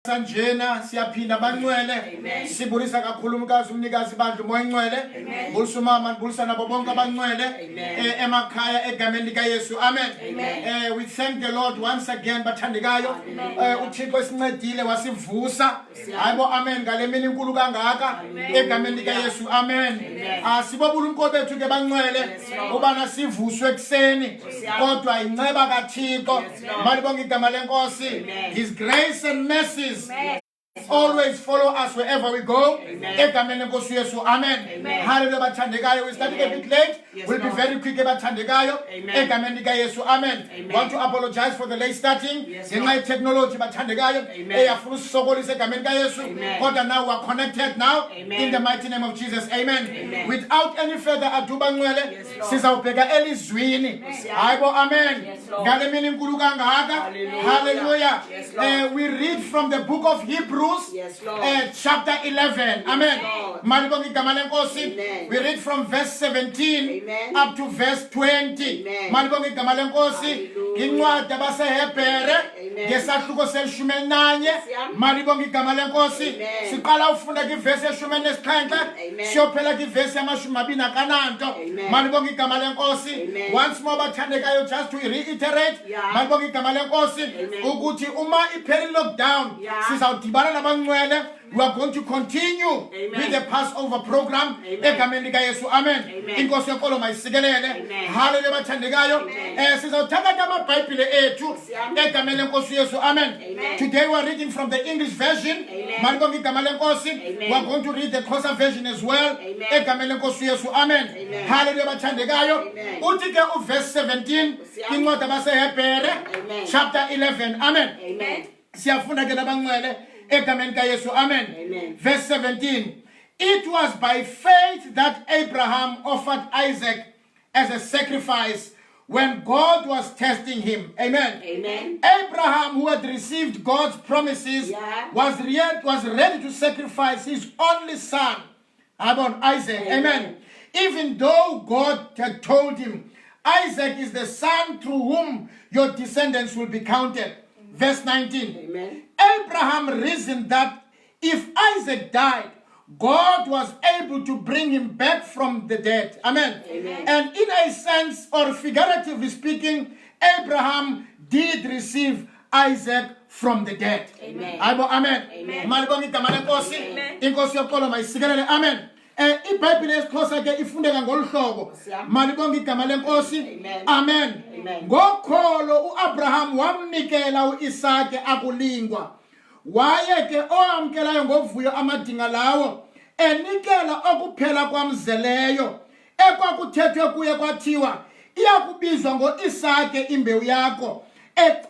Sanjena siyaphinda bangcwele sibulisa kakhulu umnikazi bandlu moya ngcwele bulisa umama bulisa nabo bonke abangcwele emakhaya egameni lika Yesu amen. We thank the Lord once again bathandekayo uThixo esincedile wasivusa hayibo amen ngale mini inkulu kangaka egameni lika Yesu amen. Sibobula uNkosi bethu ke bangcwele ubana sivuswe ekseni kodwa inceba kaThixo malibonke igama lenkosi. His grace and mercy always follow us wherever we go. Amen. Hallelujah. We're starting a bit late. We'll be very quick. Amen. Want to apologize for the late starting. In my technology, but now we're connected now in the mighty name of Jesus. Amen. Without any further ado, amen. Hallelujah. We read from the book of Hebrews. Chapter 11. Amen. We read from verse 17 up to verse 20. Incwadi abasehebhere ngesahluko seshumi nanye malibonke igama lenkosi siqala ufunda kivesi yeshumi nesixhenxe siyophela kivesi yamashumi abini nakananto malibonke igama lenkosi. Once more bathandekayo, just to reiterate malibonke igama lenkosi ukuthi uma ipheli lockdown sizawudibana nabangcwele. We are going to continue with the Passover program. Egameni lika Yesu amen. Inkosi yonkolo mayisikelele. Hallelujah bathandekayo. Sizawuthatha amabhayibhile ethu egameni lenkosi Yesu amen. Today we are reading from the English version. Malibonke igama lenkosi. We are going to read the Xhosa version as well. Egameni lenkosi Yesu amen. Hallelujah bathandekayo. Uthi ke uverse 17 incwadi abasehebhere chapter 11 amen. Siyafunda ke labangcwele egameni ka Yesu amen. Verse 17. It was by faith that Abraham offered Isaac as a sacrifice when God was testing him. Amen. Abraham, who had received God's promises, was ready to sacrifice his only son, Isaac. Amen. Even though God had told him, Isaac is the son through whom your descendants will be counted. Verse 19. Abraham reasoned that if Isaac died, God was able to bring him back from the dead. Amen. And in a sense, or figuratively speaking, Abraham did receive Isaac from the dead. Amen. Amen. Amen. IBhayibhile yesiXhosa ke ifundeka ngolhlobo malibonke igama lenkosi amen. Ngokholo uAbraham wamnikela uIsake akulingwa waye ke owamkelayo ngovuyo amadinga lawo enikela okuphela kwamzeleyo ekwakuthethwe kuye kwathiwa iyakubizwa ngoIsake imbewu yakho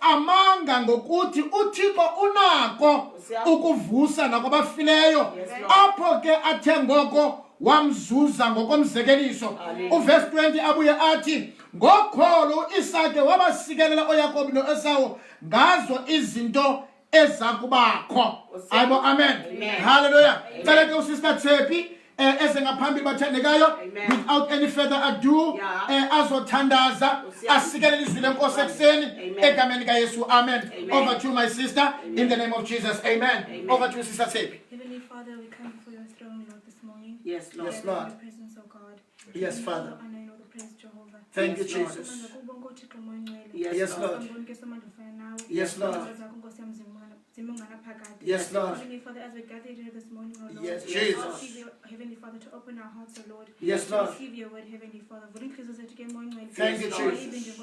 amanga ngokuthi uThixo unako ukuvusa nakwabafileyo apho ke athe ngoko wamzuza ngokomzekeliso. Uverse 20 abuye athi ngokholo uIsake wabasikelela oYakobi noEsawu ngazo izinto ezakubakho. Amen. Hallelujah. Cela ke usister Tshepi esengaphambili bathandekayo without any further ado azothandaza asikelele izwi lenkosi ekseni egameni ka Yesu amen. Over to my sister in the name of Jesus amen. Over to sister Tshepi. Heavenly Father, we come before your throne, Lord, this morning. Yes, Lord. Yes, Lord. In the presence of God. Yes, Father. Thank you, Jesus. Yes, Lord. Yes, Lord. Yes, Lord. Heavenly Father, as we gather here this morning, oh Lord, yes, Jesus. Receive your, Heavenly Father, to open our hearts, oh Lord. Yes, Lord. Receive your word, Heavenly Father. Thank you, Jesus.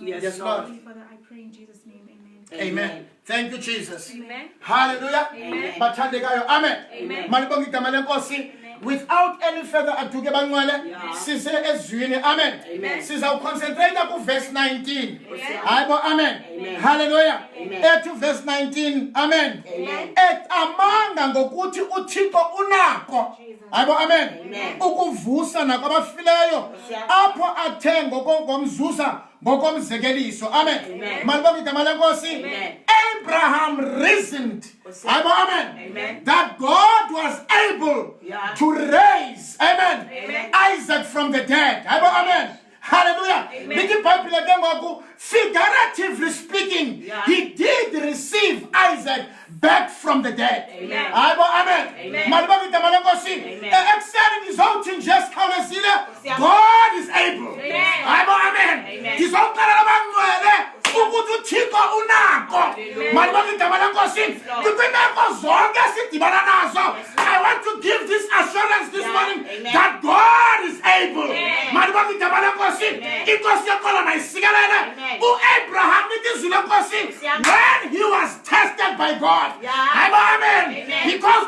Yes, Lord. Heavenly Father, I pray in Jesus' name, amen. Amen. Thank you, Jesus. Amen. Hallelujah. Amen. Amen. Amen. Malibonke igama lenkosi. Without any further ado ke bangcwele sise ezwini amen. Siza concentrate ku verse 19. Hayibo amen. Hallelujah. To verse 19 amen. Amanga ngokuthi uThixo unako. Hayibo amen. Ukuvusa nakwabafileyo apho athe ngomzuza ngokomzekeliso amen. Malibonke igama lenkosi. Abraham reasoned amen that God was able to raise Isaac from the dead. Amen. Hallelujah. Figuratively speaking, he did receive Isaac I want to give this assurance this morning that God is able. Abraham, when he was tested by God, amen. Because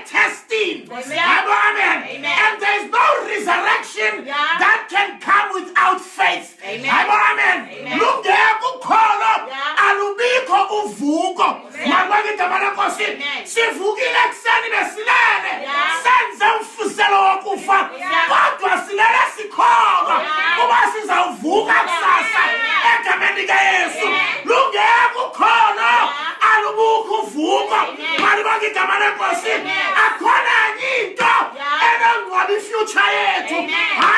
testing, amen. And there is no resurrection that can come without faith. Amen. Look there, alubiko uvuko. Sivukile kuseni besilele. Senze umfuselo wokufa. Kodwa silele sikhona. Kuba sizawuvuka kusasa egameni likaYesu. Look there, kukhona alubuko uvuko. Malibonke igama lenkosi. Akhona into enongcwaba ifuture yethu.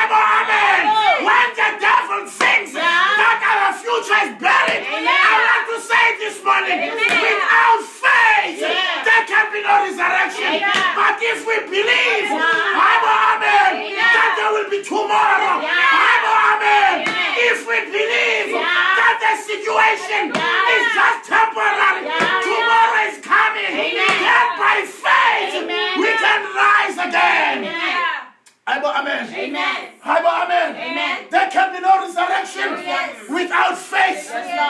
Amen. When the devil thinks that our future is buried, I want to say this morning, without faith, there can be no resurrection. But if we believe, amen, that there will be tomorrow, amen, if we believe that the situation is just temporary, tomorrow is coming, then by faith, we can rise again. Amen. Amen. There can be no resurrection without faith. Amen.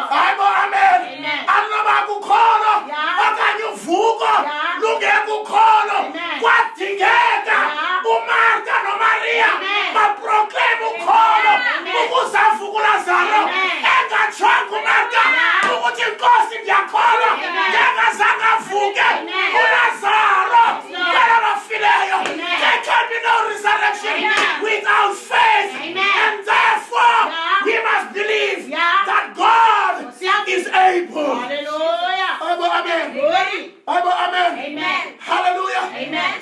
There can be no resurrection without faith. And therefore, we must believe that God is able. Hallelujah. Amen. Amen. Hallelujah. Amen.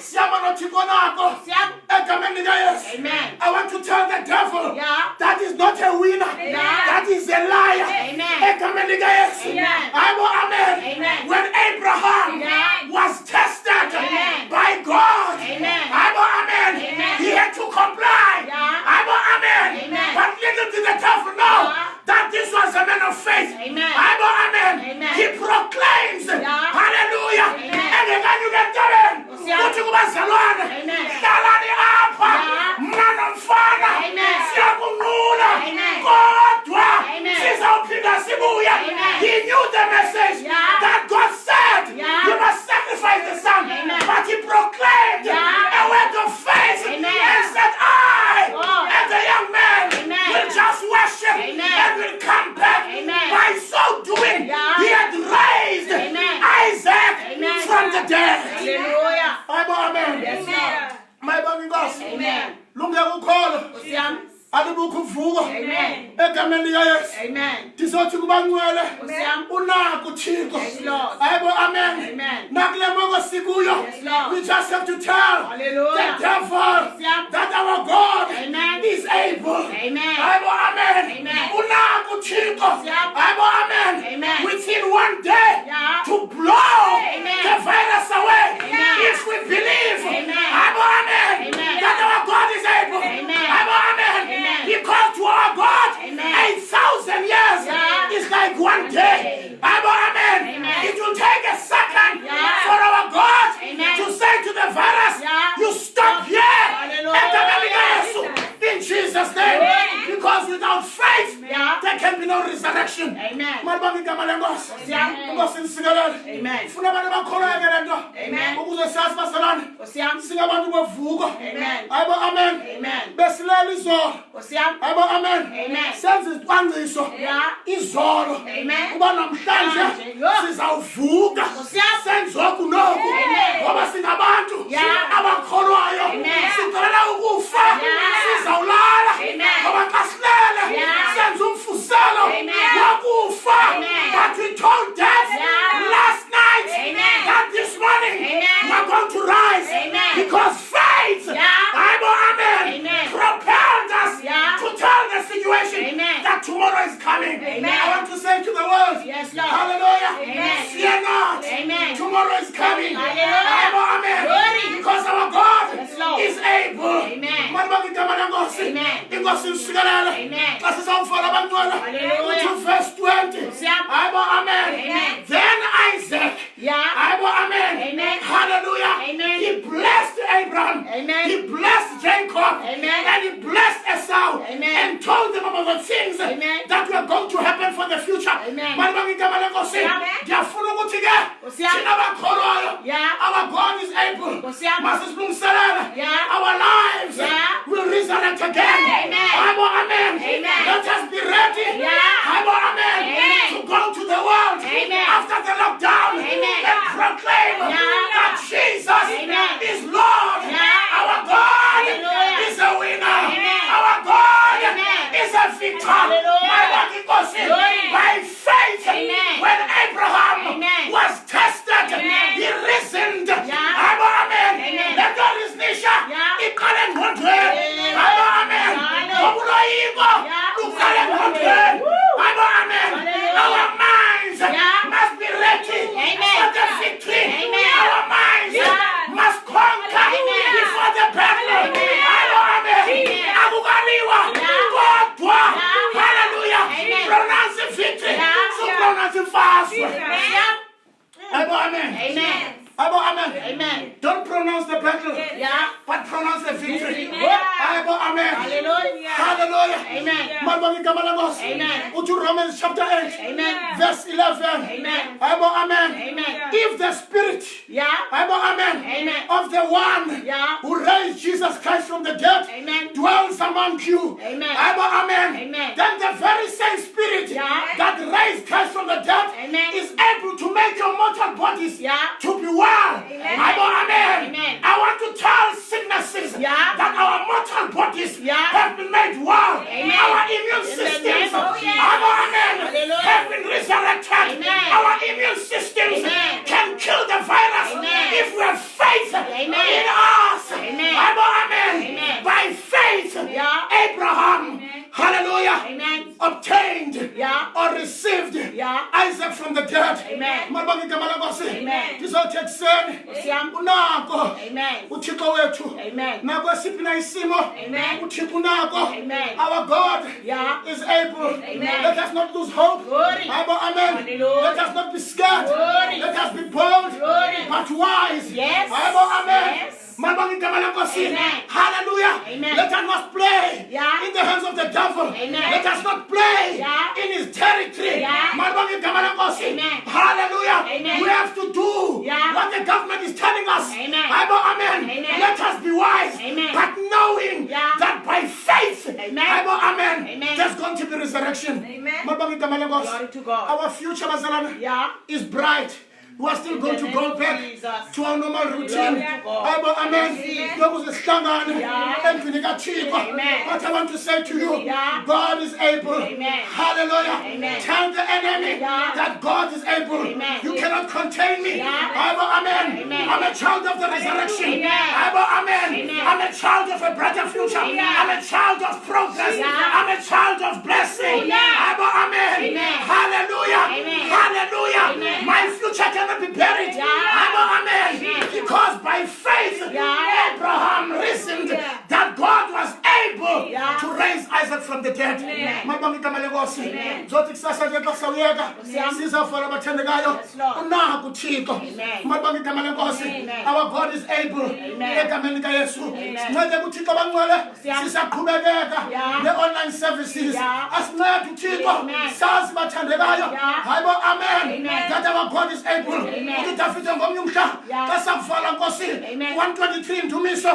Amen. I want to tell the devil that is not a winner. That is a liar. Amen. When Abraham was tested by God, he had to comply. But little did the devil know that this was a man of faith. He proclaims, hallelujah. He knew the message that God said you must sacrifice the son. But he proclaimed a word of faith and said, I and the young man will just worship and will come back. By so doing, he had raised Isaac from the dead. Hallelujah. Amen. Yes, Lord. My body goes. Amen. Amen. Amen. Amen. Tizothi kubangcwele unako Thixo. Yes, Lord. Amen. Amen. Nakule moko sikuyo. Yes, Lord. We just have to tell Hallelujah. the devil that our God Amen. is able. Amen. Amen. Amen. Unako Thixo. Amen. Amen. Within one day to blow the virus away. If we believe, amen, that our God is able. Amen. Because to our God, 8,000 years is like one day. Amen. It will take a second for our God to say to the virus, you stop here. In Jesus' name. Because without faith, there can be no resurrection. Amen. Amen. Amen. Senze isicwangciso izolo kuba namhlanje sizawuvuka senze okunoku ngoba singabantu abakholwayo sicela ukufa sizawulala ngoba xa silele senze umfuselo wokufa. But we told death last night that this morning we're going to rise because faith propelled us to tell the situation that tomorrow is coming. I want to say to the world, hallelujah, fear not, tomorrow is coming. Because our God is able. Verse 12. And he blessed Esau and told them about the things that were going to happen for the future. Our God is able. Our lives will resurrect again. Amen. Let us be ready. Amen. To go to the world after the lockdown and proclaim that Jesus is Lord. Our God is a winner. Our God is a victor. By faith, when Abraham was tested, he reasoned. Amen. Let God is Nisha. He can't Amen. Our minds must be ready for the victory. Our minds must conquer before the battle. Hallelujah. Pronounce the victory. So pronounce it fast. Amen. Amen. Don't pronounce the battle, but pronounce the victory. Amen. Hallelujah. Amen. To Romans chapter 8, verse 11. Amen. If the spirit, of the one who raised Jesus Christ from the dead dwells among you, then the very same spirit that raised Christ from the dead is able to make your mortal bodies to be well. Amen. I want to tell sicknesses that our mortal bodies have been made well. Our immune systems have been resurrected. Our immune systems can kill the virus if we have faith in us. Amen. By faith, Abraham, hallelujah, obtained or received Isaac from the dead. Amen. This all takes unako uthixo wethu nako sipina isimo uthixo unako. Our God is able. Let us not lose hope. Amen. Let us not be scared. Let us be bold but wise. Amen. Hallelujah. Let us not play in the hands of the devil. Let us not play in his territory. Hallelujah. We have to do what the government is telling us. Amen. Let us be wise, but knowing that by faith, there's going to be resurrection. Glory to God. Our future is bright. We are still going to go back to our normal routine. Amen. What I want to say to you, God is able. Hallelujah. Tell the enemy that God is able. You cannot contain me. Amen. I'm a child of the resurrection. Amen. I'm a child of a brighter future. I'm a child of progress. I'm a child of blessing. Amen. Hallelujah. Hallelujah. My future cannot be buried. Amen. Because by faith, Abraham reasoned that God was able to raise Isaac from the dead. Amen. Our God is able. The online services. That our God is able. 123 Ndumiso.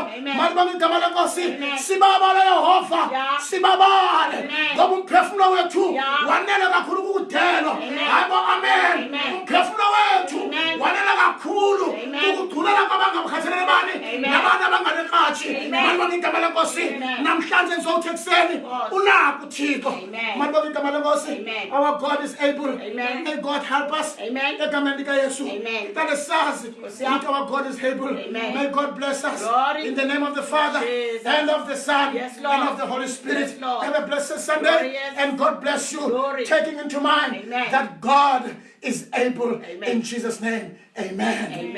Sibabala Yehova. Sibabala. Ngoba umphefumulo wethu wanela kakhulu ukudela. Amen. Umphefumulo wethu wanela kakhulu ukugculela kwabangabukhathalele bani nabantu abanganekhathi. Malibonke igama lenkosi. Namhlanje ngizothi ekseni unakho uThixo. Malibonke igama lenkosi. Our God is able. May God help us. Amen. That is our God is able. May God bless us. In the name of the Father and of the Son and of the Holy Spirit. Have a blessed Sunday and God bless you. Taking into mind that God is able in Jesus' name. Amen.